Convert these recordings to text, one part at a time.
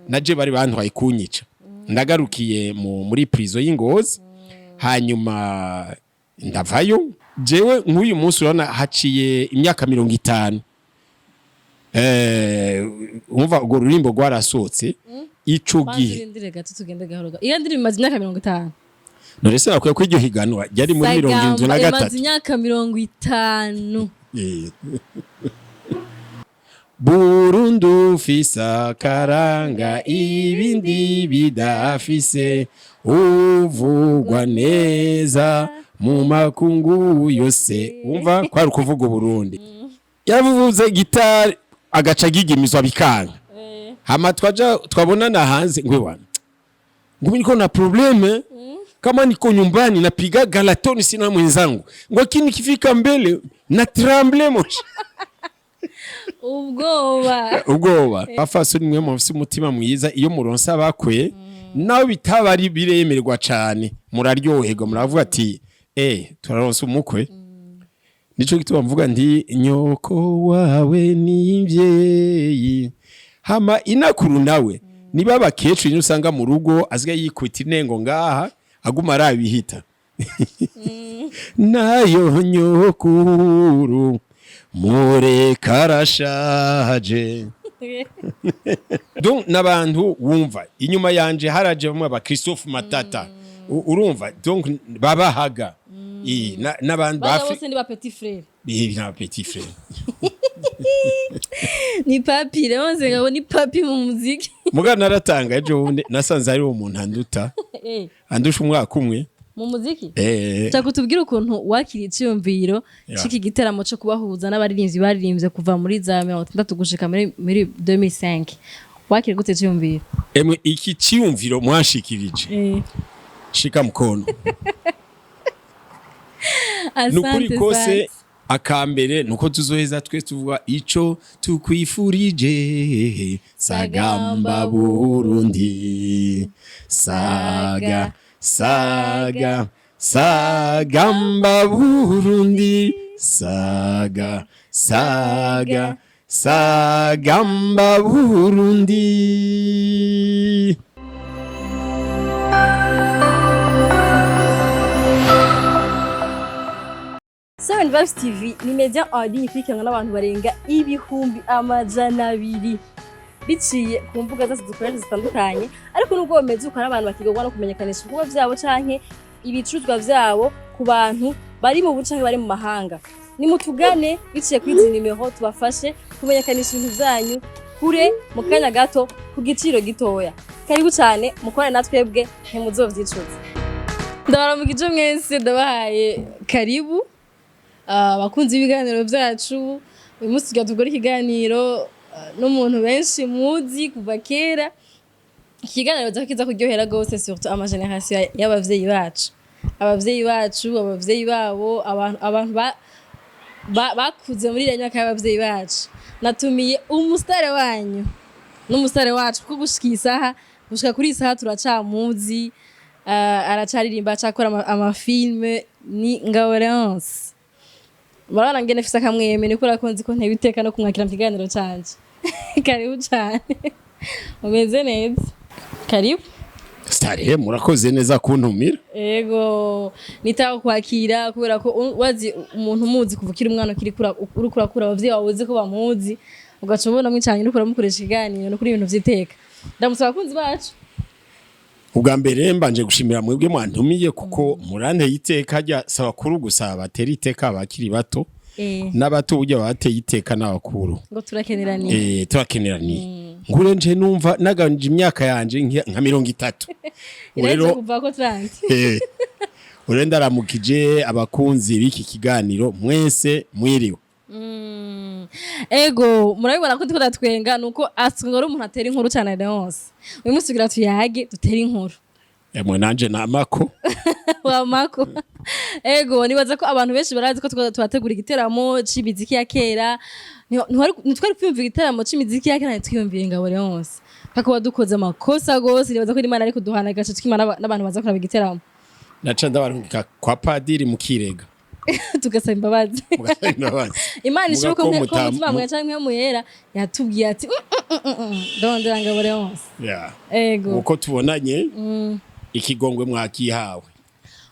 naje bari bantwaye kunyica ndagarukiye muri prison y'Ingozi hanyuma ndavayo jewe nk'uyu munsi urana haciye imyaka 50 umva urwo rurimbo rwarasohotse ico gihe ndire gato tugende gahoro iyo ndiri bimaze imyaka 50 none se nakwiye ko iryo higanwa ryari muri 73 bimaze imyaka 50 Burundu fisa karanga ibindi bidafise uvugwa neza mu makungu yose umva kwari kuvuga Burundi yavuze gitari agaca gigimizwa bikanga hama twabonana hanze ngwewana ngumi niko na probleme kama niko nyumbani napiga galatoni sina mwenzangu ngwakini kifika mbele na tremble moshi ubwoba afaso nimwe mu bafite umutima mwiza iyo muronsa bakwe nawe bitabari biremerwa cyane muraryoherwa muravuga ati turaronsa umukwe nico gituma mvuga ndi nyoko wawe nimvyeyi hama inakuru nawe niba bakecuru nyine usanga mu rugo asigaye yikwita inengo ngaha aguma arabihita nayo nyokuru More karashaje donc nabantu wumva inyuma yanje haraje bamwe ba Christophe Matata urumva donc babahaga nabantu bafite ni ba petit frère na petit frère ni papi Léonce ngabo ni papi mu muziki muga naratanga ejo nasanze ari umuntu anduta andusha umwaka umwe mu muziki cyakutubwira ukuntu wakiriye iciyumviro ciki giteramo cyo kubahuza n'abaririmbyi baririmbye kuva muri za 60 gushika muri 2005 wakiriye gute iciyumviro iki ciyumviro mwashikirije shika mkono nukuri kose akambere nuko tuzoheza twese tuvuga ico tukwifurije sagamba Burundi sagamba Burundi sagamba Burundi. Seven Vibes TV ni media audio ikurikirana n'abantu barenga ibihumbi amajana 200 biciye ku mbuga zose dukoresha zitandukanye ariko nubwo bameze ukora abantu bakigwa no kumenyekanisha ibikorwa byabo canke ibicuruzwa byabo ku bantu bari mu bucanke bari mu mahanga ni mutugane biciye kuri izi nimero tubafashe kumenyekanisha ibintu byanyu kure mu kanya gato ku giciro gitoya karibu cyane mukora natwebwe ntimuzovyicuza ndabaramukije mwese ndabahaye karibu bakunze ibiganiro byacu uyu munsi tugatugora ikiganiro n'umuntu benshi muzi kuva kera ikiganiro cyakiza kuryohera gose surtout ama generation y'abavyeyi bacu abavyeyi babo abantu bakuze muri renya y'abavyeyi bacu natumiye umusitare wanyu n'umusitare wacu kuko gushika kuri isaha turacamuzi aracaririmba acakora amafilme ni NGABO Léonce Marana ngene fisa kamweme niko rakonzi ko ntebiteka no kumwakira mu kiganiro canje karibu cyane umeze neza karibu stare murakoze neza kuntumira ego nitaho kwakira kubera ko wazi umuntu muzi kuvukira umwana kiri kurakura abavyeyi babuze ko bamuzi ugacubona mwicanye no kuramukoresha ikiganiro no kuri ibintu vyiteka ndamusaba kunzi bacu ubwa mbere mbanje gushimira mwebwe mwantumiye kuko murante yiteka rya saba kuru gusaba batera iteka abakiri bato n'abato ujya bateye iteka n'abakuru ngo turakeneraniye turakeneraniye ngure nje numva naganje imyaka yanje nka 30 rero kuva ko 30 urenda ramukije abakunzi biki kiganiro mwese mwiriwe ego murabibona ko ndiko twenga nuko asingora umuntu atera inkuru cyane Léonce uyu munsi tugira tuyage dutera inkuru yamwe nanje namako wa mako ego nibaza ko abantu benshi barazi ko twategura igiteramo c'imiziki ya kera ntitwari kwiyumvira igiteramo c'imiziki ya kera twiyumvira NGABO Léonce paka dukoze amakosa gose nibaza ko Imana ari kuduhana gace twimana n'abantu baza kuraba igiteramo naca ndabarungika kwa padiri mukirega tugasaba imbabazi Imana ishoboka ko umutima mwe cyangwa mwe yera yatubwiye ati ndondera NGABO Léonce ego uko tubonanye ikigongwe mwakihawe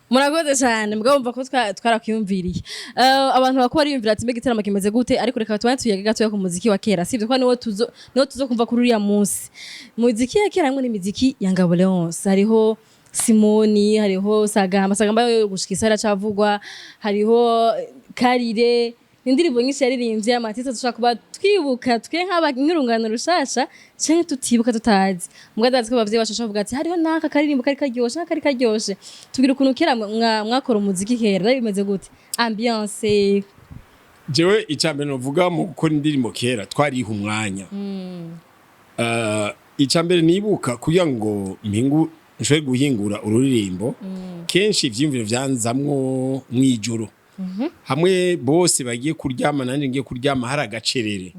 murakoze cyane mbwa bumva ko twarakwiyumviriye abantu bakora yumvira ati mbega itarama kimeze gute ariko reka tubane tuyage gato ku muziki wa kera sivyo kwa niwo tuzo kumva kuri uriya munsi muziki ya kera hamwe n'imiziki ya NGABO Léonce hariho Simoni hariho sagamba yo gushikisa aracavugwa hariho karire indirimbo nyinshi yaririmbye amatitsa dushaka kuba twibuka twe nk'urungano rushasha cyane tutibuka tutazi mugadazi ko bavye bashasha bavuga ati hariho naka karirimbo kari karyoshe tugira ukuntu kera mwakora umuziki kera bimeze gute ambiance jewe icambere novuga mu gukora indirimbo kera twariha umwanya icambere nibuka kugira ngo mpingu nshobore guhingura ururirimbo kenshi ivyimviro vyanzamwo mwijoro hamwe bose bagiye kuryama nanje ngiye kuryama hari agacerere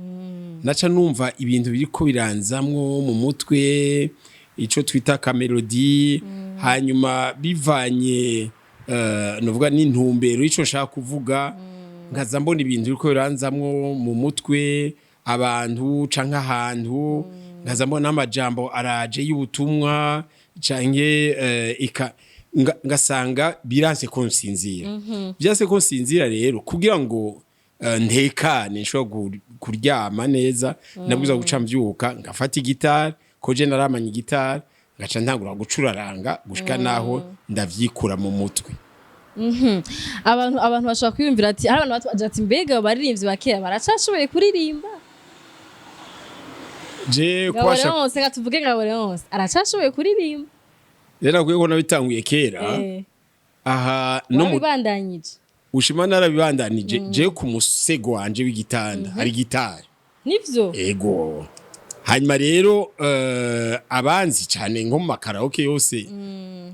naca numva ibintu biriko biranzamwo mu mutwe ico twita kamelodi hanyuma bivanye novuga n'intumbero ico nshaka kuvuga nkaza mbona ibintu biriko biranzamwo mu mutwe abantu canke ahantu nkaza mbona amajambo araje y'ubutumwa canke ngasanga biranse konsinzira byase konsinzira rero kugira ngo ntekane nshobora kuryama neza nabwiza guca mvyuka ngafata igitari ko je naramanye igitari ngaca ntangura gucuraranga gushika naho ndavyikura mu mutwe abantu bashaka kwiyumvira ati hari abantu baje ati mbega baririmbyi bakera baracashoboye kuririmba je kwasha Léonce gatuvuge NGABO Léonce aracashoboye kuririmba rero kuko nabitanguye kera aha no mubandanyije ushima narabibandanije je ku musego wanje w'igitanda hari gitari nivyo ego hanyuma rero abanzi cyane nko mu makaraoke yose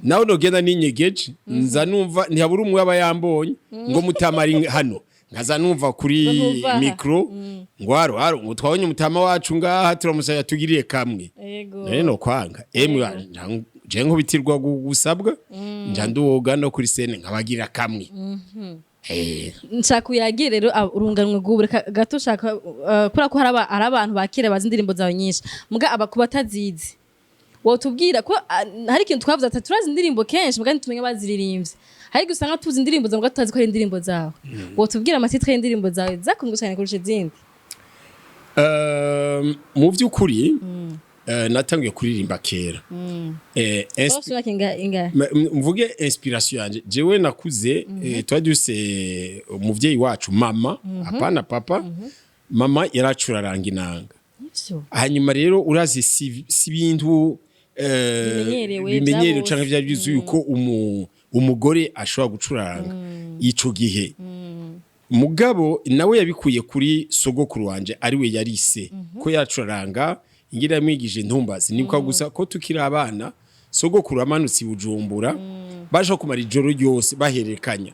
naho nogenda ninyegeje nza numva ntihabura umwe abayambonye ngo Mutama ari hano nkaza numva kuri micro ngo haro ngo twabonye Mutama wacu ngaha turamusaya tugiriye kamwe no kwanga emwe je nkubitirwa gusabwa nja nduwoga no kuri sene nkabagira kamwe nshaka uyagire rero urunganwe gubureka gato shaka kura ko hari abantu bakire bazi indirimbo zawe nyinshi muga abakuba tazizi wotubwira ko hari ikintu twavuze ati turazi indirimbo kenshi muga nitumenye baziririmbye hari gusanga tuzi indirimbo zawe muga tutazi ko ari indirimbo zawe wotubwira amatitwa y'indirimbo zawe zakunzwe cyane kurusha izindi mu by'ukuri natangiye kuririmba kera mvuge inspiration yanje jewe nakuze twari duse umuvyeyi wacu mama apana papa mama yaracuraranga inanga hanyuma rero urazi si bintu bimenyerewe canke vyari bizuye uko umugore ashobora gucuraranga ico gihe mugabo nawe yabikuye kuri sogokuru wanje ari we yarise ko yacuraranga ingira yamwigije ntumbazi nibwo gusa ko tukira abana sogokuru amanutse Bujumbura baje kumara ijoro ryose baherekanya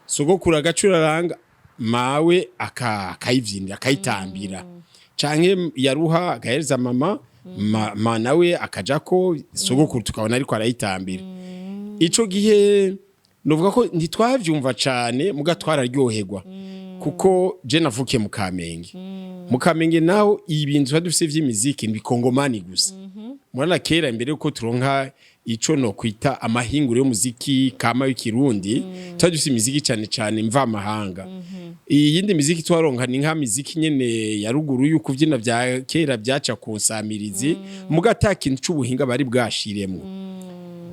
sogokuru agacuraranga mawe akayivyinira akayitambira canke yaruha agahereza mama nawe akajako sogokuru tukabona ariko arayitambira ico gihe novuga ko ntitwavyumva cane muga twararyoherwa kuko je navukiye mu Kamenge naho ibintu dufise vy'imiziki mbikongomani gusa murana kera imbere yuko turonka ico no kwita amahinguro y'umuziki kama w'ikirundi dufise imiziki cyane mva mahanga iyindi miziki twaronka ni nka miziki nyene ya ruguru yuko kuvyina vya kera byaca kunsamirizi muga atakintu c'ubuhinga bari bwashiremwe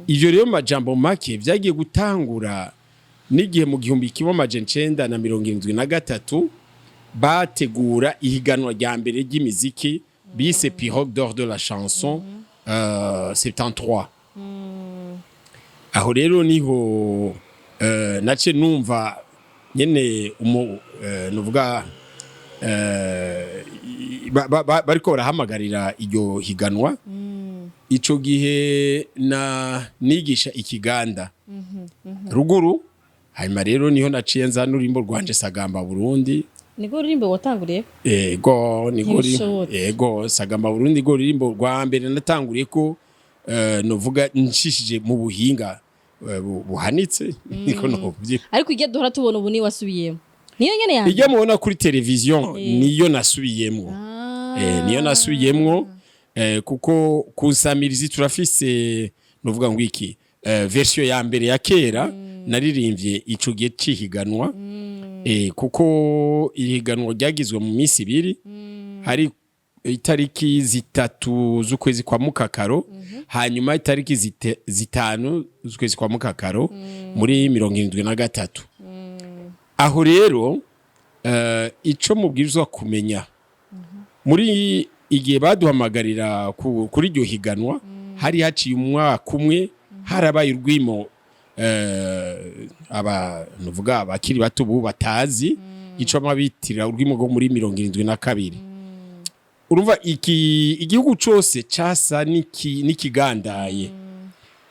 ivyo rero majambo make vyagiye gutangura n'igihe mu 1973 bategura ihiganwa rya mbere ry'imiziki bise Pirogue d'or de la chanson 73 aho rero niho nace numva nyene nuvuga bariko barahamagarira iryo higanwa ico gihe nigisha ikiganda ruguru hanyuma rero niho naciye nza n'urimbo rwanje Sagamba Burundi niko rurimbo watanguriye ego Sagamba Burundi go rurimbo rwa mbere natanguriye ko novuga nshishije mu buhinga buhanitse niko nokuvye ariko ijya duhora tubona ubu ni wasubiyemo niyo nyene yanjye ijya mubona kuri televiziyo niyo nasubiyemwo niyo nasubiyemwo kuko kunsamirizi turafise nuvuga ngo iki version ya mbere ya kera naririmbye ico gihe cihiganwa kuko irihiganwa ryagizwe mu minsi ibiri hari itariki zitatu z'ukwezi kwa mukakaro hanyuma itariki zitanu z'ukwezi kwa mukakaro muri 73 aho rero ico mubwirizwa kumenya muri igihe baduhamagarira kuri iryo higanwa hari haciye umwaka umwe harabaye urwimo nuvuga abakiri bato ubu batazi ico mabitira urwimo rwo muri 72 urumva igihugu cose casa nikigandaye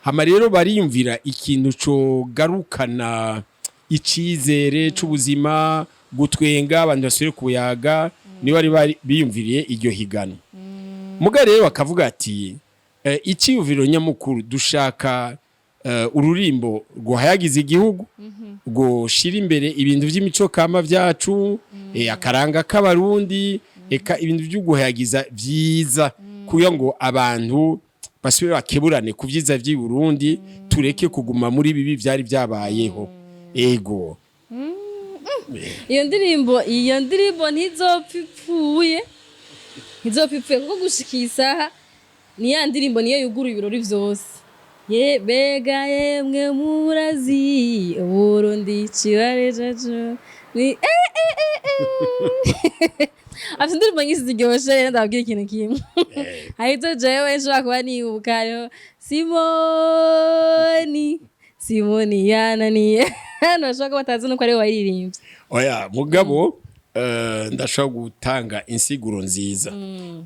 hama rero bariyumvira ikintu co garukana icizere c'ubuzima gutwenga abantu basubire kuyaga ni bari biyumviriye iryo higano muga rero bakavuga ati iciyumviro nyamukuru dushaka ururimbo rwahayagiza igihugu ngo shira imbere ibintu vy'imico kama vyacu akaranga k'abarundi eka ibintu vy'uguhayagiza vyiza kugira ngo abantu basubire bakeburane ku vyiza vy'i Burundi tureke kuguma muri bibi vyari vyabayeho ego iyo ndirimbo ntizopfipfuye kuko gushika isaha ni ya ndirimbo niyo yugura ibirori vyose bega yemwe murazi Burundi cibare jajo ni afite indirimbo nyinshi ziryoshe ndababwira ikintu kimwe ahita jewe nshobora kuba nibuka hariho Simoni yananiye nashaka batazi nuko ari waririmbye oya mugabo ndashaka gutanga insiguro nziza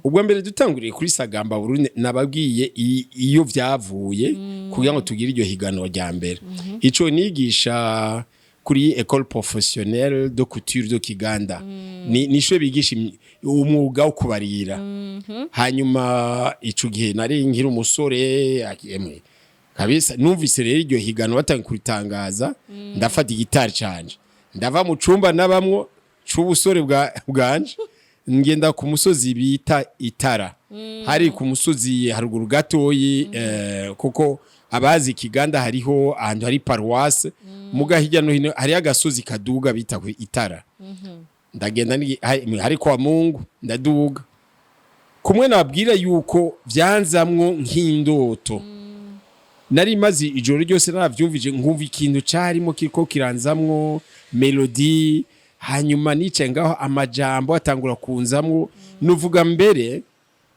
ubwo mbere dutanguriye kuri Sagamba Burundi nababwiye iyo vyavuye kugira ngo tugire iryo higano rya mbere ico nigisha kuri école professionnelle de couture de Kiganda nisho bigisha umwuga wo kubarira hanyuma ico gihe nari nkiri umusore akemwe kabisa numvise rero iryo higano batanga kuritangaza ndafata igitari canje ndava mu cumba nabamwo c'ubusore bwanje ngenda ku musozi bita Itara hari ku musozi haruguru gatoyi kuko abazi Kiganda hariho ahantu hari paroisse muga hirya no hino hari agasozi kaduga bita ku Itara ndagenda hari kwa Mungu ndaduga kumwe nababwira yuko vyanzamwo nk'indoto nari mazi ijoro ryose naravyumvije nkumva ikintu carimo kiriko kiranzamwo melody hanyuma nice ngaho amajambo atangura kunzamwo nuvuga mbere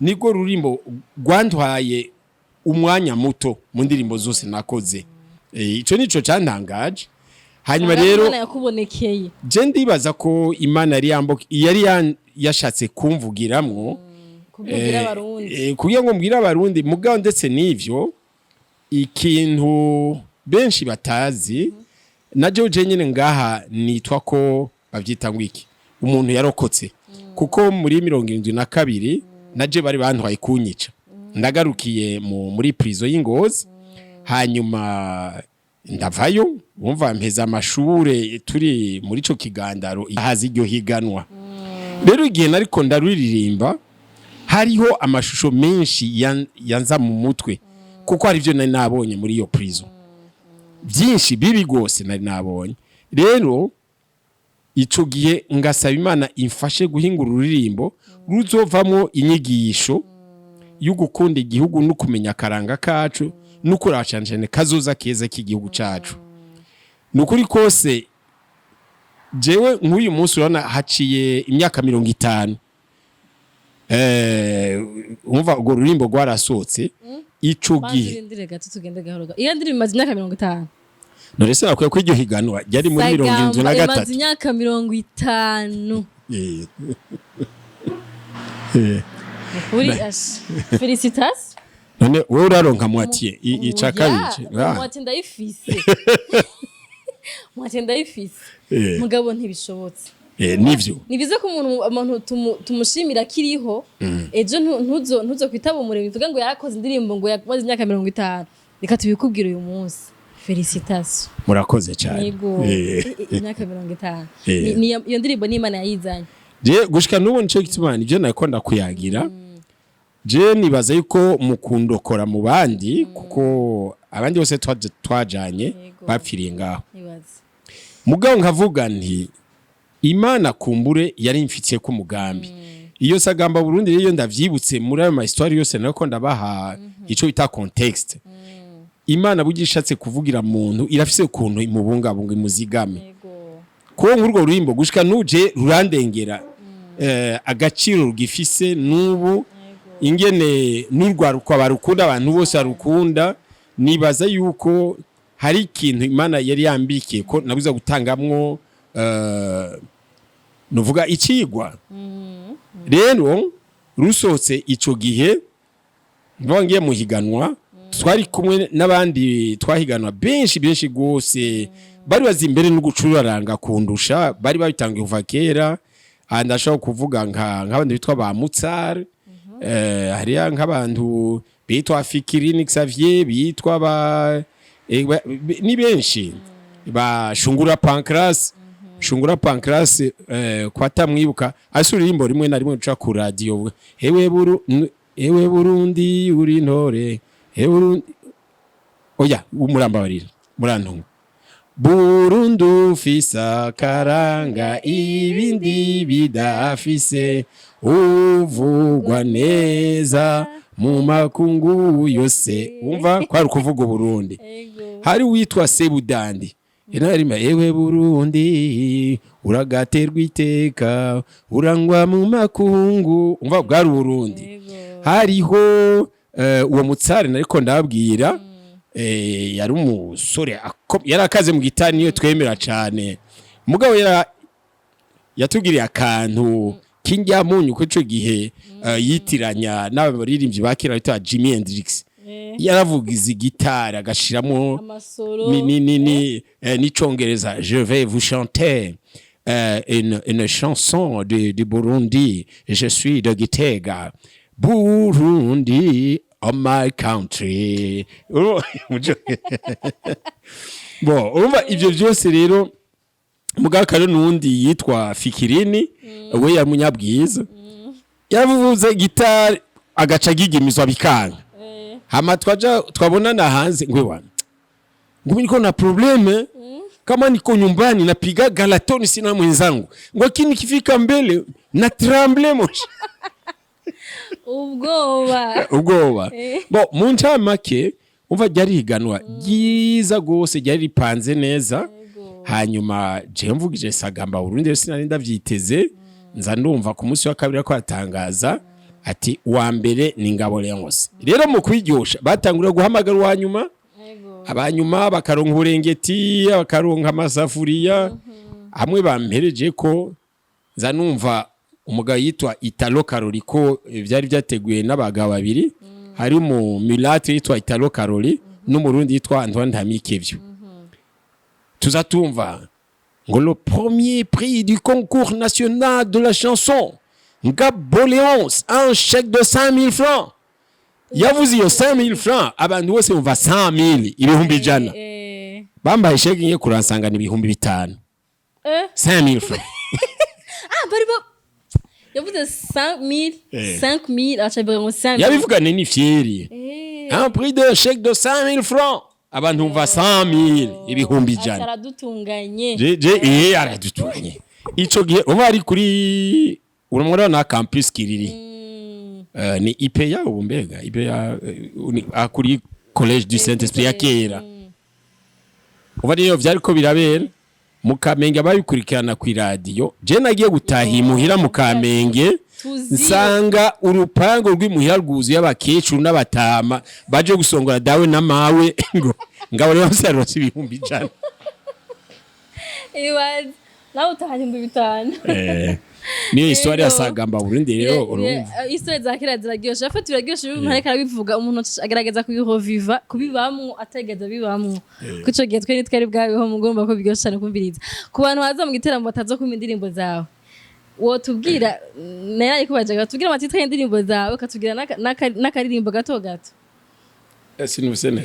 niko rurimbo rwantwaye umwanya muto mu ndirimbo zose nakoze ico nico cantangaje hanyuma rero yakubonekeye je ndibaza ko Imana yari yashatse kumvugiramwo kugira abarundi kugira ngo mbwira abarundi mugabo ndetse n'ivyo ikintu benshi batazi na George nyene ngaha nitwa ko bavyita ngwiki umuntu yarokotse kuko muri 72 naje bari bantwaye kunyica ndagarukiye muri prison y'Ingozi hanyuma ndavayo umva mpeza amashure turi muri ico kigandaro hazi iryo higanwa rero igihe nariko ndaruririmba hariho amashusho menshi yanza mu mutwe kuko hari ivyo nari nabonye muri iyo prison byinshi bibi gose nari nabonye rero ico gihe ngasaba Imana imfashe guhingura ururirimbo ruzovamwo inyigisho y'ugukunda igihugu no kumenya karanga kacu no kuracanje kazoza keza k'igihugu cacu nukuri kose jewe nk'uyu munsi urana haciye imyaka 50 umva urwo rurimbo rwarasotse ico gihe iyo ndirimbo maze imyaka 50 none se nakwiye ko iryo higanwa ryari muri 73 maze imyaka 50 uri felicitas none wewe uraronka moitié ica kabiri moitié ndayifise moitié ndayifise mugabo ntibishobotse nivyo nibize ko umuntu tumushimira kiriho ejo ntuzo kwitaba umuremyi uvuga ngo yarakoze indirimbo ngo yamaze imyaka 50 reka tubikubwira uyu munsi Félicitations. murakoze cyane Yego. Imyaka 50. Iyo ndirimbo ni Imana yayizanye. je gushika nubu nico gituma nivyo nakonda kuyagira je nibaza yuko mukundokora mu bandi kuko abandi bose twajanye bapfiriye ngaho mugabo nkavuga nti Imana kumbure yari imfitiye ku mugambi iyo sagamba Burundi rero ndavyibutse muri ayo ma histoire yose nako ndabaha ico bita context Imana bugishatse kuvugira muntu irafise ukuntu imubungabunga imuzigame ko nk'urwo rurimbo gushika nuje rurandengera agaciro rugifise nubu ingene n'urwaruko barukunda abantu bose arukunda nibaza yuko hari ikintu Imana yari yambikiye ko nabuza gutangamwo nuvuga icigwa rero rusotse ico gihe ngiye muhiganwa twari kumwe n'abandi twahiganwa benshi gose bari bazimbere no gucuraranga kundusha bari babitangiye kuva kera ndashaka kuvuga nk'abandi bitwa ba Mutsar hariya nk'abantu bitwa Fikirini Xavier bitwa ba ni benshi ba Shungura Pancras kwatamwibuka asuririmbo rimwe na rimwe uca ku radio ewe Burundi uri ntore ewe Burundi oya umurambabarira murantunga Burundu fisa karanga ibindi bidafise uvugwa neza mu makungu yose umva kwari kuvuga Burundi hari witwa Sebudandi inarima ewe Burundi uragaterwa iteka urangwa mu makungu umva bwari Burundi hariho uwo Mutsari nariko ndabwira yari umusore yarakaze mu gitani niyo twemera cyane mugabo yatugiriye akantu k'injyamunyu ko ico gihe yitiranya n'abaririmbyi bakira bita Jimi Hendrix yaravugiza gitara agashiramo ni congereza je vais vous chanter une chanson de Burundi je suis de Gitega Burundi on my country bon urumva ivyo byose rero mugakaro nundi yitwa Fikirini we ya munyabwiza yavuze gitari agaca gigimizwa bikanga hama twabonana hanze ngwe wana ngumi niko na probleme kama niko nyumbani napiga galatoni sina mwenzangu ngwakini kifika mbele na tremble moshi ubwoba bo mu ncamake umva ryari higanwa ryiza gose ryari ripanze neza hanyuma je mvugije sagamba Burundi sinari ndavyiteze nza ndumva ku munsi wa kabiri ko atangaza ati uwa mbere ni NGABO Léonce rero mu kwiryosha batangura guhamagara wa nyuma abanyuma bakaronka urengeti bakaronka amasafuriya hamwe bampereje ko nza numva umugabo yitwa Italo Karoli ko byari byateguye n'abagabo babiri hari mu Milate yitwa Italo Karoli n'umurundi yitwa Antoine Ntamikevyo tuzatumva ngo le premier prix du concours national de la chanson NGABO Léonce un chèque de 5 000 francs yavuze iyo 5 000 francs abantu bose bumva 100 000 ibihumbi jana bambaye chèque ngiye kuransangana ibihumbi 5 000 francs bari yavuze 5 000 acabiramo 5 000 yabivugane ni fieri un prix de chèque de 5 000 francs abantu bumva 100 000 ibihumbi jana aradutunganye je aradutunganye ico gihe uba ari kuri uramura na campus kiriri ni IPA ubumbega IPA akuri collège du Saint-Esprit ya kera uba rero vyariko birabera mu Kamenge ababikurikirana ku radio je nagiye gutahimuhira mu Kamenge nsanga urupango rw'imuhira rwuzuye abakecuru n'abatama baje gusongora dawe na mawe ngo NGABO Léonce yarose ibihumbi jana ibaze nawe utahimba 5 niyo histoire ya sagamba Burundi rero urumva histoire za kera ziraryoshe afite biraryoshe umuntu ariko arabivuga umuntu agerageza kubihoviva kubibamwo ategeza bibamwo kuco gihe twe nitwari bwabeho mugomba ko biryoshe cyane kumviriza ku bantu baza mu giteramo batazo kumva indirimbo zawe wotubwira naye kubajaga tubwira amatitwa y'indirimbo zawe katubwira n'akaririmbo gato gato ese nubusene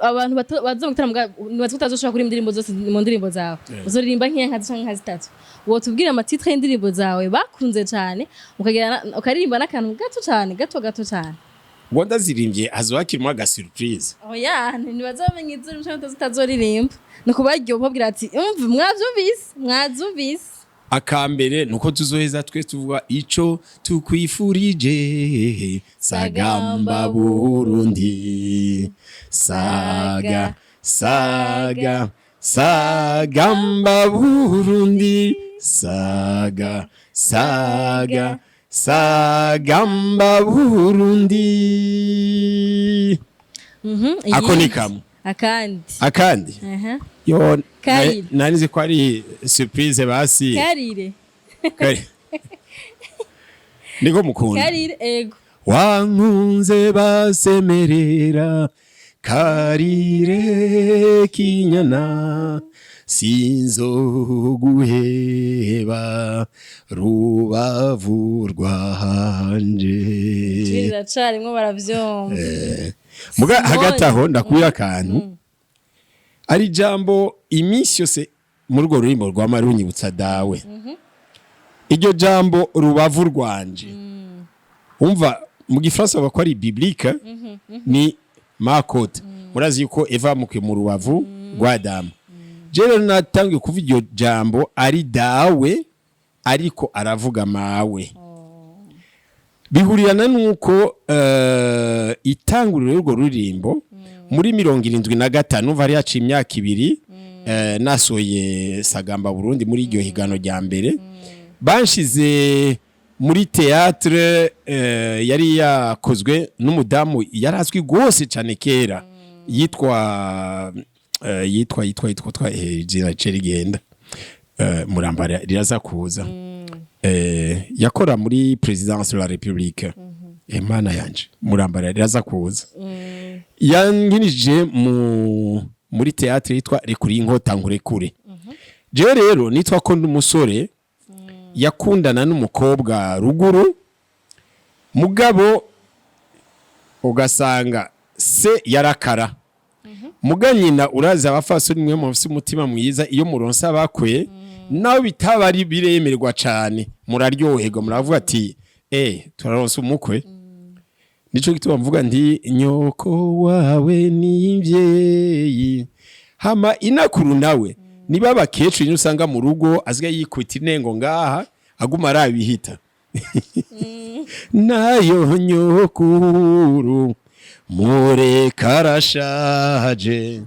abantu bazo gutara nibazo kutazoshobora kuri indirimbo zose mu ndirimbo zawe uzoririmba nk'inka zishanka nka zitatu wo tubwira amatitre y'indirimbo zawe bakunze cyane ukaririmba n'akantu gato cyane gato cyane wanda zirimbye azwakirimo aga surprise oya ntibazamenye izo nshanto zitazoririmba nuko baryo babwira ati mwazumvise akambere nuko tuzoheza twese tuvuga ico tukwifurije sagamba Burundi sagamba Burundi sagamba Burundi ako ni kamwe akandi yo nanize ko ari surprise basi karire niko mukunda karire ego wankunze basemerera karire kinyana sinzoguheba rubavu rwanje tiracarimwo baravyomba muga hagati aho ndakuye akantu ari jambo iminsi yose muri rwo rurimbo rwa marunyibutsa dawe iryo jambo rubavu rwanje umva mu gifaransa bako ari biblique ni makote murazi yuko eva muke mu rubavu rwa Adamu jero natangiye kuva iryo jambo ari dawe ariko aravuga mawe bihurirana nuko itanguriro y'urwo rurimbo muri 75 vari yaciye imyaka 2 nasoye sagamba Burundi muri iryo higano rya mbere banshize muri théâtre yari yakozwe n'umudamu yarazwi gose cyane kera yitwa jina cerigenda murambara riraza kuza yakora muri présidence de la République Emana yanje murambara riraza kuza yanginije muri théâtre yitwa Rekuri inkota nkurekure je rero nitwa ko n'umusore yakundana n'umukobwa ruguru mugabo ugasanga se yarakara muganyina uraza abafasoni mwe mu bafite umutima mwiza iyo muronsa bakwe nawe bitabari biremerwa cyane muraryohego muravuga ati turaronsa umukwe nico gituma mvuga ndi nyoko wawe nivyeyi hama inakuru nawe niba bakecuru usanga mu rugo azga yikwita inengo ngaha aguma arabihita nayo nyokuru mure karashaje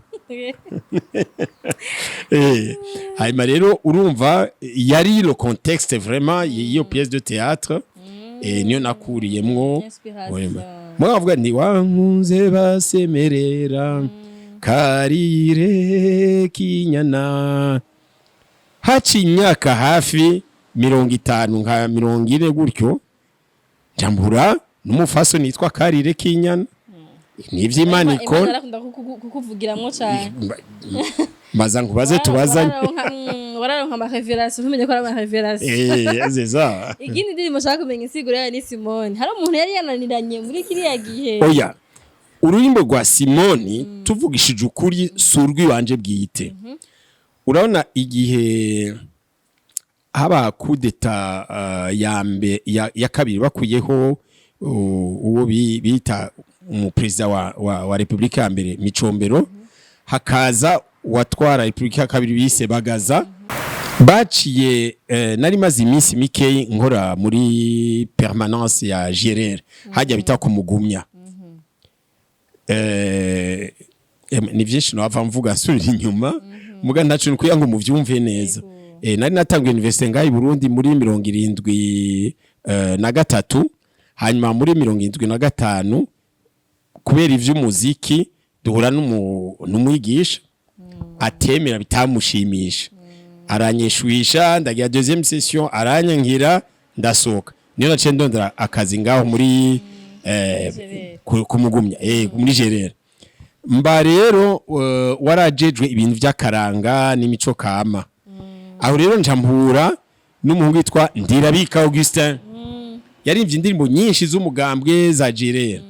hanyuma rero urumva yari le contexte vraiment iyo pièce de théâtre niyo nakuriyemwo mwavuga nti wankunze basemerera karire kinyana haci imyaka hafi 50 nka 40 gutyo jambura n'umufaso nitwa karire kinyana nivy'Imana ikora kukuvugiramwo cyane maza nkubaze tubazanye wararonka ama révélation tumenye ko ari ama révélation azeza igindi ndirimo shaka kumenya insiguro ya ni Simone hari umuntu yari yananiranye muri kiriya gihe oya ururimbo rwa Simoni tuvugishije ukuri surwi wanje bwite urabona igihe haba kudeta ya kabiri bakuyeho uwo bita umuperezida wa Republika ya mbere Micombero hakaza watwara Republika ya kabiri bise Bagaza baciye nari maze iminsi mikeyi nkora muri permanence ya Gerere hajya bita kumugumya ni byinshi nava mvuga asubira inyuma muga ntacu nkuya ngo muvyumve neza nari natanguye university ngayi Burundi muri 73 hanyuma muri 75 kubera ivy'umuziki duhura n'umwigisha atemera bitamushimisha aranyeshwisha ndagira deuxième session aranyankira ndasoka niyo naciye ndondera akazi ngaho muri kumugumya muri Gerere mba rero warajejwe ibintu by'akaranga n'imico kama aho rero njambura n'umuhungu witwa Ndirabika Augustin yarimvye indirimbo nyinshi z'umugambwe za Gerere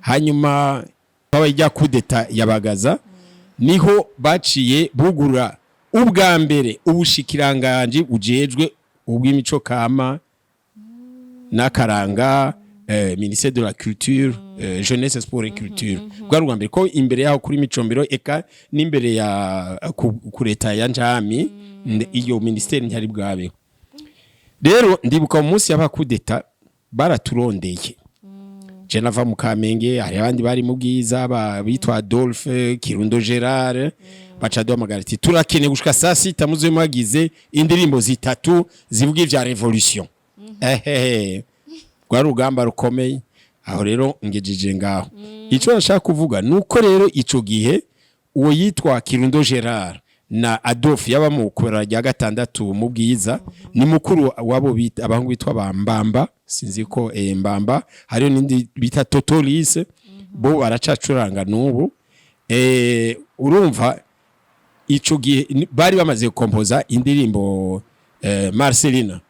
hanyuma ijya kudeta yabagaza niho baciye bugura ubwa mbere ubushikiranganje ujejwe ubw'imico kama n'akaranga ministère de la culture jeunesse sport et culture bwa rwanda ko imbere yaho kuri micombero eka n'imbere ya ku leta ya njami iyo ministère ntari bwabe. Rero ndibuka umunsi y'abakudeta baraturondeye je nava mu Kamenge hari abandi bari mu Bwiza bitwa Adolphe Kirundo Gerard baca duhamagara ati turakene gushika saa 6 muze mwagize indirimbo zitatu zivuga ivya revolution. Rwa rugamba rukomeye aho rero ngejije ngaho. Ico nashaka kuvuga nuko rero ico gihe uwo yitwa Kirundo Gerard na Adolphe yaba mu kubera rya gatandatu mu Bwiza ni mukuru wabo bita abangu bitwa bambamba sinzi ko mbamba hariyo nindi bita Totolis bo aracacuranga n'ubu urumva ico gihe bari bamaze kompoza indirimbo Marcelina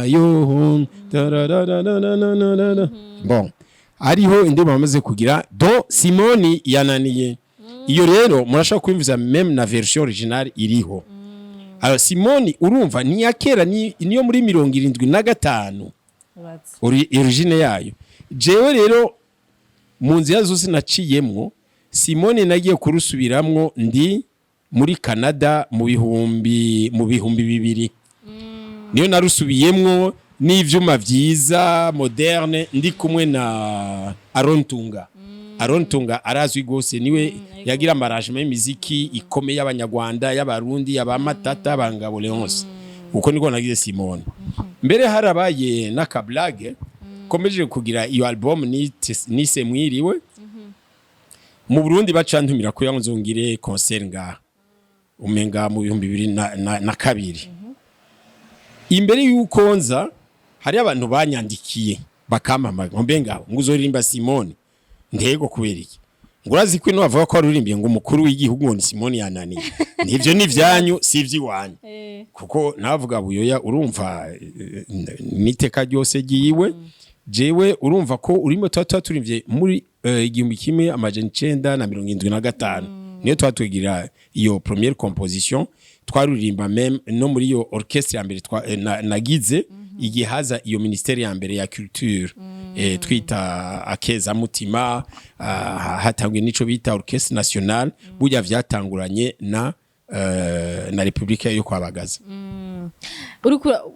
yo bon ariho indirimbo bamaze kugira do Simoni yananiye iyo rero murashaka kwimviza même na version originale iriho. Alors Simoni urumva ni yakera niyo muri 75 origine yayo. Jewe rero mu nzira zose naciyemwo Simoni nagiye kurusubiramwo ndi muri Canada mu bihumbi 2000 niyo narusubiyemwo n'ivyuma vyiza moderne ndi kumwe na Arontunga arazwi gose niwe yagira amarangement y'imiziki ikomeye y'abanyarwanda y'abarundi y'abamatata abangabo Léonce uko niko nagize Simone. Mbere harabaye nakablage komeje kugira iyo album nise mwiriwe mu Burundi bacantumira ko yanzongire concert nga umenga mu 2022 imbere y'uko nza hari abantu banyandikiye bakamamaga mbenga nguzorimba Simone ndego kubera iki ngurazi ko bavuga ko aririmbiye ngo umukuru w'igihugu ngo Simone yananiye nivyo nivyanyu sivyi wanyu kuko navuga buyoya urumva niteka ryose giyiwe jewe urumva ko urimo turimvye muri 1975 niyo twatwigira iyo première composition twaririmba même no muri iyo orchestre ya mbere nagize igihe haza iyo ministère ya mbere ya culture twita akeza mutima hatangwe nico bita orchestre nationale burya vyatanguranye na Republika yo kwabagaza.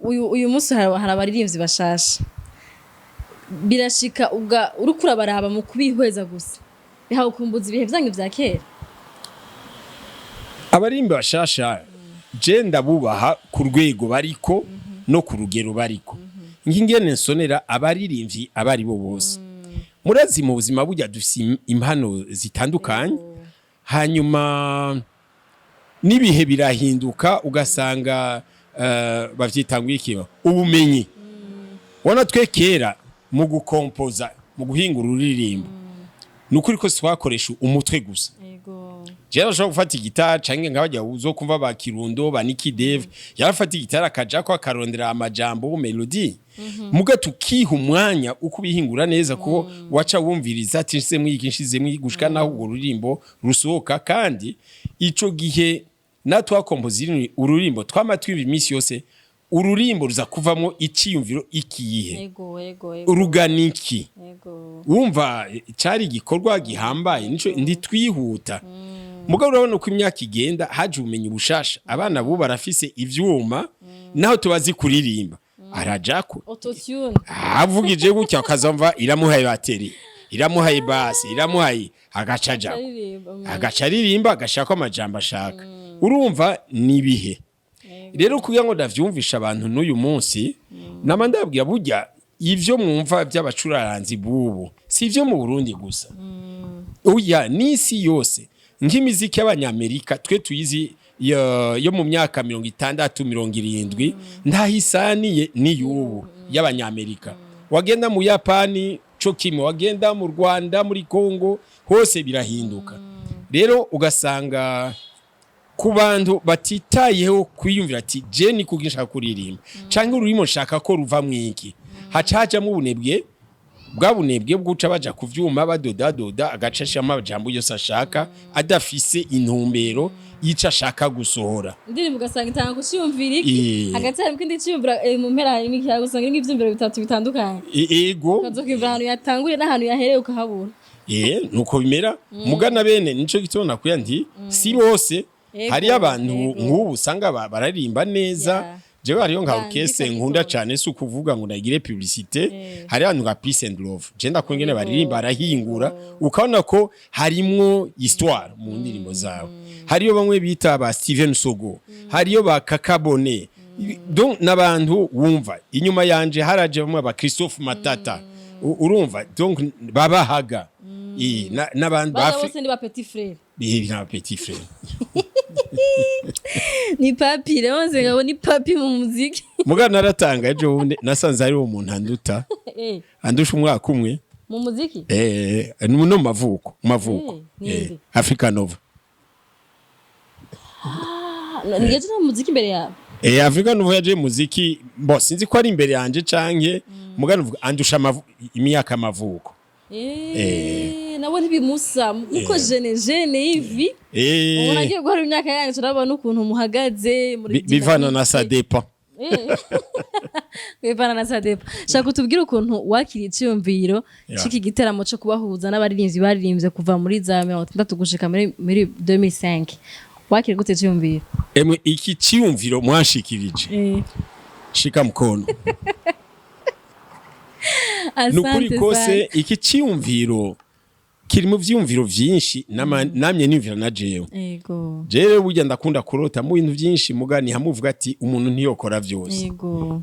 Uyu munsi hari abaririmbyi bashasha birashika urukura baraba mu kubihweza gusa bihawe kumbuza ibihe vyanyu vya kera. Abarimbi bashasha je ndabubaha ku rwego bariko no ku rugero bariko ngingene nsonera abaririmbyi abari bo bose murazi mu buzima burya dufise impano zitandukanye hanyuma nibihe birahinduka ugasanga bavyitangwa ikiba ubumenyi wana twekera mu gukompoza mu guhingura uririmbo nukuri ko twakoresha umutwe gusa jera shaka gufata igitara canke ngabajya uzo kumva ba Kirundo ba Niki Dave yarafata igitara akaja ko akarondera amajambo melody muga tukiha umwanya uko bihingura neza ko waca wumviriza ati nshizemo ikinshizemo gushika naho ururimbo rusohoka kandi ico gihe natwakompozira ururimbo twamatwimva imisi yose ururimbo ruza kuvamo iciyumviro ikiyihe uruganiki wumva cyari gikorwa gihambaye nico nditwihuta mugabo urabona ko imyaka igenda haje ubumenyi bushasha abana bo barafise ivyuma naho tubazi kuririmba arajako autotune avugije gutya akazamva iramuhaye bateri iramuhaye basi iramuhaye agaca ririmba agashaka amajambo ashaka urumva nibihe rero kugira ngo ndavyumvisha abantu n'uyu munsi namandabwira burya ivyo mwumva by'abacuraranzi bubu si ivyo mu Burundi gusa uya nisi yose nk'imiziki y'abanyamerika twe tuyizi yo mu myaka 60 70 ndahisaniye ni yubu y'abanyamerika wagenda mu Yapani cyo kimwe wagenda mu Rwanda muri Kongo hose birahinduka rero ugasanga ku bantu batitayeho kwiyumvira ati je ni kugira kuririmba canke ururimo shaka ko ruva mwiki hacaja mu bunebwe bwabunebwe bwuca baja kuvyuma badoda agacashamo amajambo yose ashaka adafise intumbero yica ashaka gusohora indirimbo ugasanga itanga kuciyumvira iki hagati hari ikindi ciyumvira mu mpera harimo ikiyago usanga irimo ivyumviro bitatu bitandukanye ego ukazokivira ahantu yatanguye n'ahantu yahereye ukahabura nuko bimera mugana bene nico gitona kuya nti si bose hari abantu nk'ubu usanga bararimba neza jewe hariyo nka orchestre nkunda cyane si ukuvuga ngo nagire publicité hari abantu nka Peace and Love je ndakongene baririmba barahingura ukabona ko harimwo histoire mu ndirimbo zawe hariyo bamwe bita ba Steven Sogo hariyo ba Kakabone donc nabantu wumva inyuma yanje haraje bamwe ba Christophe Matata urumva donc babahaga n'abantu bose ni ba petit frère na petit frère ni papi Léonce ngabo ni papi mu muziki mugana naratanga ejo bundi nasanze ari umuntu anduta andusha umwaka umwe mu muziki no mavuko Africa Nova nigeze no muziki imbere yawe Africa Nova yaje muziki bo sinzi ko ari imbere yanje canke mugana uvuga andusha imyaka amavuko nabo ntibimusa uko jene hivi ubona agiye guhara imyaka yanyu turabona ukuntu muhagaze muri bivana na sadepa bivana na sadepa shaka kutubwira ukuntu wakiriye iciyumviro ciki giteramo cyo kubahuza n'abaririmbyi baririmbye kuva muri za 60 gushika muri 2005 wakiriye gute iciyumviro iki ciyumviro mwashikirije shika mkono nukuri kose iki ciyumviro kiri mu vyumviro vyinshi namye nimvira na jewe jewe burya ndakunda kurota mu bintu vyinshi mugani hamuvuga ati umuntu ntiyokora vyose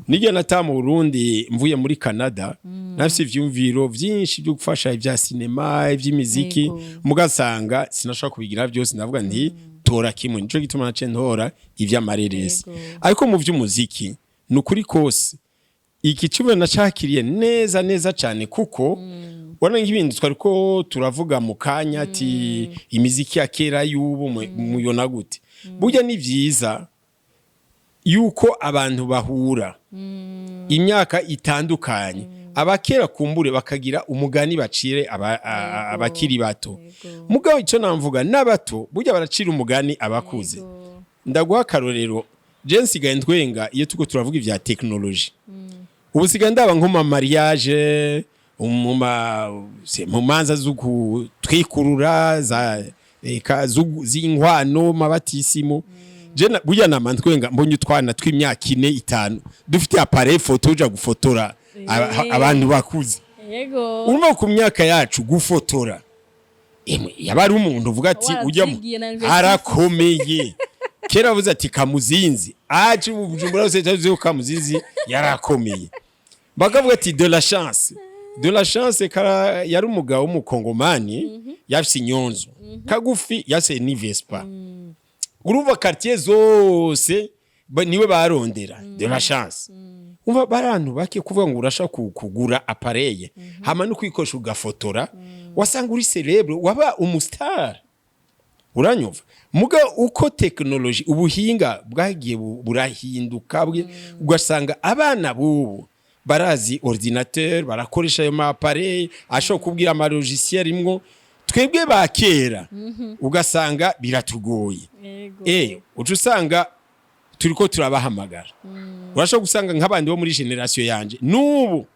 nige natamu Burundi mvuye muri Canada nafise ivyumviro vyinshi byo gufasha ivya cinema ivy'imiziki mugasanga sinashaka kubigira vyose ndavuga nti tora kimwe nico gituma nace ntora ivy'amareresi ariko mu vy'umuziki nukuri kose iki cyumba nacakiriye neza cyane kuko wana nk'ibintu twariko turavuga mu kanya ati imiziki ya kera y'ubu muyona gute burya ni vyiza yuko abantu bahura imyaka itandukanye abakera kumbure bakagira umugani bacire abakiri bato mugabo ico namvuga n'abato burya baracira umugani abakuze ndaguha karorero je nsigaye ndwenga iyo tuko turavuga ivya technology ubusiga ndaba nko mu mariage mu manza z'ugutwikurura z'inkwano mabatisimu je burya namantwenga mbonye utwana tw'imyaka 4-5 dufite appareil photo uja gufotora abantu bakuze yego urumva ku myaka yacu gufotora yabari umuntu uvuga ati ujya harakomeye kera vuze ati kamuzinzi aje ubujumbura wose cyaje kamuzinzi yarakomeye bakavuga ati de la chance kara yari umugabo w'umukongomani yafise inyonzo kagufi yase ni Vespa urumva quartier zose niwe barondera de la chance umva barantu bake kuvuga ngo urashaka kugura appareil hama no kwikosha ugafotora wasanga uri celebre waba umustar uranyumva muga uko technology ubuhinga bwagiye burahinduka ugasanga abana bubu barazi ordinateur barakoresha ayo appareil ashobora kubwira ama logiciel rimwe twebwe bakera ugasanga biratugoye ucu usanga turiko turabahamagara urashobora gusanga nk'abandi bo muri generation yanje nubu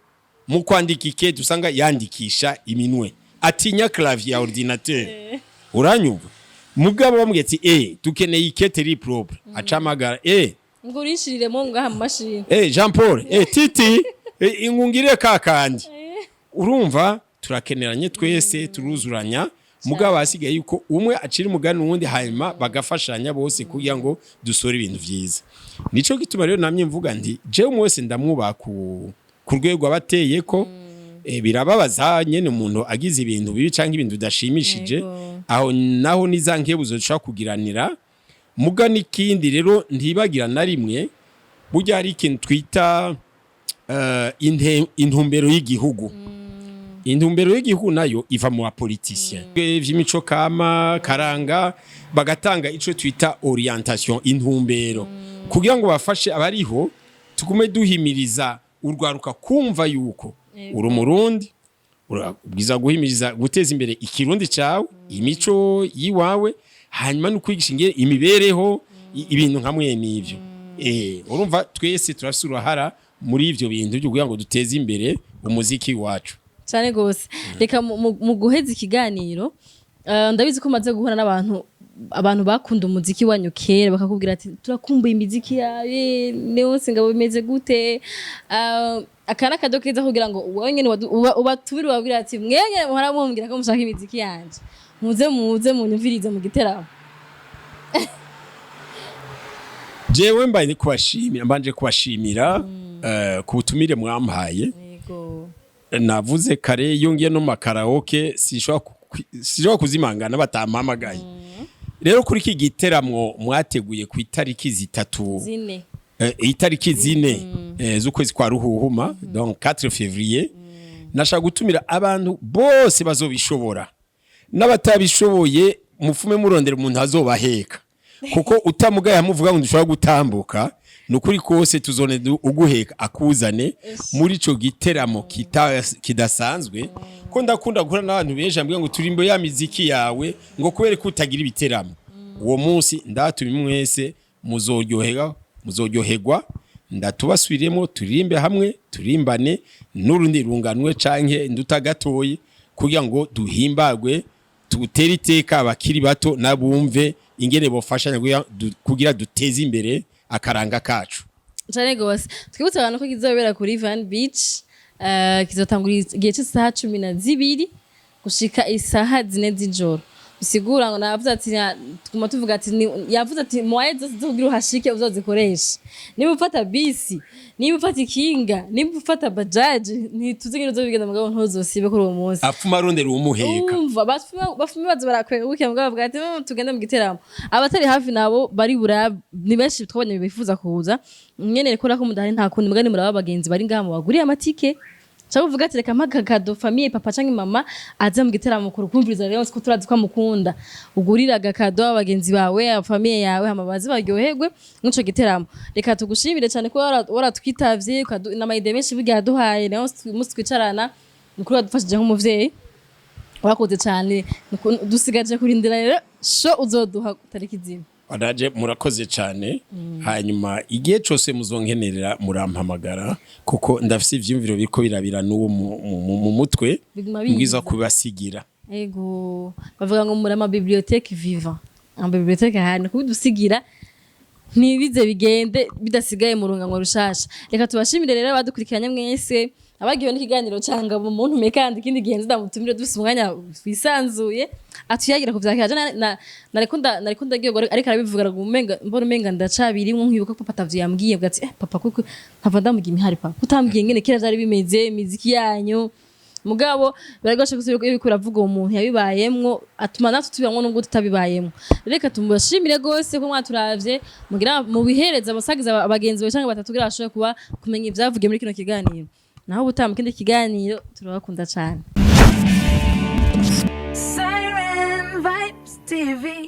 mu kwandika ikete usanga yandikisha iminwe atinya clavier ya ordinateur uranyumva mugabo bamwe ati dukeneye ikete ri propre acamagara ngo urishiriremo ngaha mu mashini Jean Paul titi ingungire kakandi urumva turakeneranye twese turuzuranya mugabo asigaye yuko umwe acira umugani uwundi hanyuma bagafashanya bose kugira ngo dusore ibintu vyiza nico gituma rero namye mvuga ndi je umwese ndamwuba ku rwego abateye ko birababaza nyene umuntu agize ibintu bibi canke ibintu dashimishije aho naho nizankebuzo dushaka kugiranira mugani ikindi rero ntibagira na rimwe burya hari ikintu twita intumbero y'igihugu intumbero y'igihugu nayo iva mu bapoliticien vy'imico kama karanga bagatanga ico twita orientation intumbero kugira ngo bafashe abariho tugume duhimiriza urwaruka kumva yuko uri umurundi urabwiza guhimiriza guteza imbere ikirundi cawe imico yiwawe hanyuma no kwigisha ingere imibereho ibintu nkamwe n'ivyo urumva twese turafise uruhara muri ivyo bintu byo kugira ngo duteze imbere umuziki wacu cyane gose reka mu guheza ikiganiro ndabizi ko maze guhura n'abantu bakunda umuziki wanyu kera bakakubwira ati turakumbuye imiziki yawe Léonce ngabo bimeze gute akana kadokeza kugira ngo wonyene ubatubiri wabwira ati mwege muhora mumbwira ko mushaka imiziki yanje muze munyumvirize mu giteramo jewe mbanje kubashimira ku butumire mwampaye navuze kare yongiye no makaraoke sishobora kuzimangana batampamagaye rero kuri iki giteramo mwateguye ku itariki itariki zine z'ukwezi kwa ruhuhuma donc 4 février nashaka gutumira abantu bose bazobishobora n'abatabishoboye mufume murondera umuntu azobaheka kuko utamugaye amuvuga ngo dushobora gutambuka nukuri kose tuzone uguheka akuzane muri ico giteramo kidasanzwe ko ndakunda guhura n'abantu beje ambwiye ngo turimbo ya miziki yawe ngo kubere ko utagira ibiteramo uwo munsi ndatumi mwese muzoryoherwa ndatubasubiremo turimbe hamwe turimbane n'urundi runganwe canke ndutagatoye kugira ngo duhimbagwe tutere iteka abakiri bato nabumve ingene bofashanya kugira duteze imbere akaranga kacu cyane gose twibutse abantu ko kizobera kuri Van Beach kizotangura igihe cy'isaha 12 gushika isaha 4 z'ijoro bisigura ngo navuze ati tuguma tuvuga ati yavuze ati moye zose zogira uhashike uzozikoresha niba ufata bisi niba ufata ikinga niba ufata bajaji ntituzigire uzobigenda mugabo ntuzosibe kuri uwo munsi apfuma rondera umuheka umva bafuma bazo barakwegukira mugabo bavuga ati tugende mu giteramo abatari hafi nabo bari ni benshi twabonye bifuza kuza nyene ko nako mudahari nta kundi mugani muraba bagenzi bari ngaha mu baguriye amatike cyangwa uvuga ati reka mpagakado famille papa canke mama aza mu giteramo ku rukumviriza Léonce ko turazi ko mukunda ugurira agakado abagenzi bawe famille yawe hamabazi baryoherwe n'co giteramo reka tugushimire cyane ko waratwitavye n'amayide menshi biga duhaye Léonce musi twicarana mukuru wadufashije nk'umuvyeyi wakoze cyane dusigaje kurindira rero sho uzoduha tariki zimwe Adaje murakoze cyane hanyuma igihe cyose muzonkenerera murampamagara kuko ndafise ivyumviro biko birabira n'uwo mu mutwe mbwiza kubasigira ego bavuga ngo muri ama bibliothèque vivant bibliothèque hano kubidusigira ntibize bigende bidasigaye mu rungango rushasha reka tubashimire rero abadukurikiranye mwese abagiye n'ikiganiro cyanga mu muntu mekandi kindi gihe ndamutumire dufise umwanya twisanzuye atuyagira kuvyakira nariko ndagiye ariko arabivuga ngo mbona umenga ndacabirimwe nkibuka ko papa yambwiye bwati papa kuko ntava ndamugira imihari papa utambwiye ngene kera byari bimeze imiziki yanyu mugabo biragoshe kusubira yuko uravuga umuntu yabibayemwo atuma natwe tubamwe n'ubwo tutabibayemwo reka tumubashimire gose ko mwaturavye mugira mu bihereza abasagiza abagenzi cyangwa batatugira ashoye kuba kumenya ivyavugiye muri kino kiganiro naho butamu kindi kiganiro turabakunda cyane Siren Vibes TV